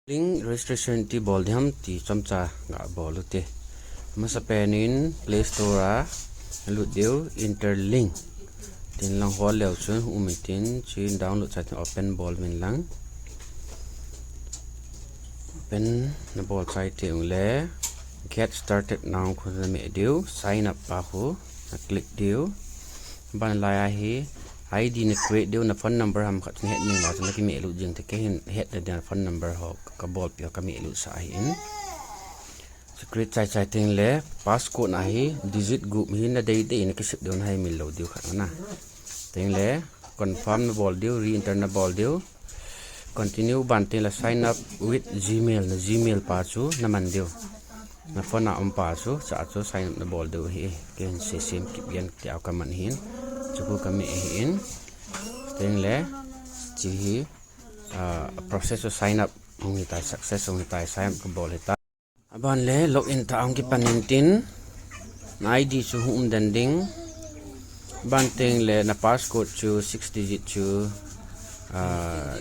link registration ti bol diam ti chamcha ga bol te masa penin play store lu deu interlink tin lang hol leu chun umitin chin download chat open ball min lang open na ball site te le get started now khun me deu sign up pa ho na click deu ban la hi ID na create deu na phone number ham khat he ning ba chun ki me lu jing te ke het de phone number ho ka bol pio ka me lu sa hin secret chai ting le passcode na hi digit group hin na dei dei na ke sip deu na hai mi lo deu khat na ting le confirm na bol deu re-enter na bol deu continue ban te la sign up with gmail na gmail pa chu na man deu na phone na om pa chu cha chu sign up na bol deu hi ken se sim ki bian ti au ka man hin chu ka me hin ting le chi hi process to sign up ngi ta success ngi ta sign up ka bol ta aban le login ta ang ki panin tin na ID chu hum dan ding ban ting le na passcode chu 6 digit chu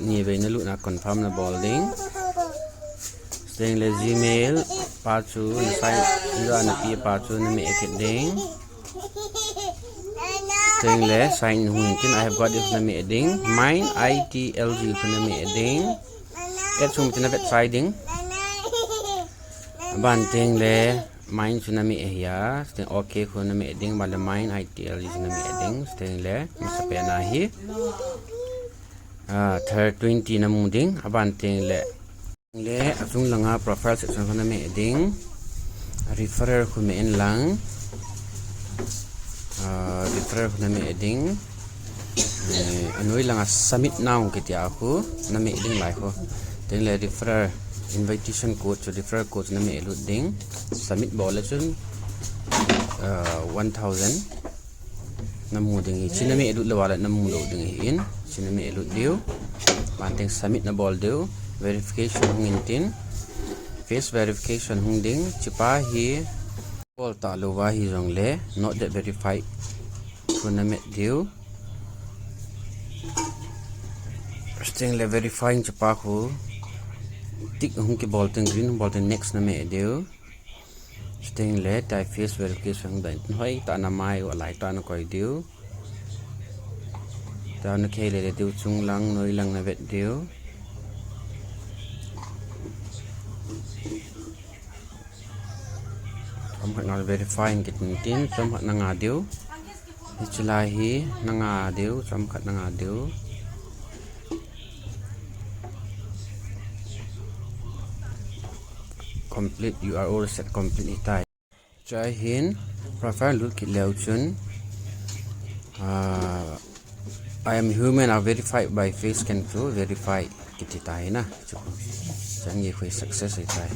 ni ve na lu na confirm na bol ding ting le gmail pa chu na sign ra na pi pa chu na me ek ding ting le sign hun tin I have got it na me ding mine ITLG na me ding et sum tin na website ding ban ting le mine chu na me ya ting okay khu na me ding ban le mine ITLG na me ding ting le sa pe na hi 20 na mu ding aban ting le asung langa profile section na me ding referrer khu me en lang referrer na me ding anoi langa submit now kitia khu na me ding lai khu ting le referrer invitation code to referral code na me lu ding submit bol la chun 1000 na mu ding china me lu lawala na mu lu ding in china me lu deu ban ting submit na bol deu verification hungin tin face verification hung ding chipa hi bol ta lo wa hi jong le not that verified kuna me deu sting le verifying chipa khu tik hung ki bol ten green bol ten next na me deu sting le type face verification dan hoi ta na mai wa lai ta na koi deu ta na khele le deu chung lang noi lang na vet deu am khat na verifying kit tin chom khat na nga deu hi chulai hi na nga deu chom khat na nga deu complete you are all set completely tai chai hin profile look ki leu chun I am human are verified by face scan to verify kiti tai na changi khoi success ai tai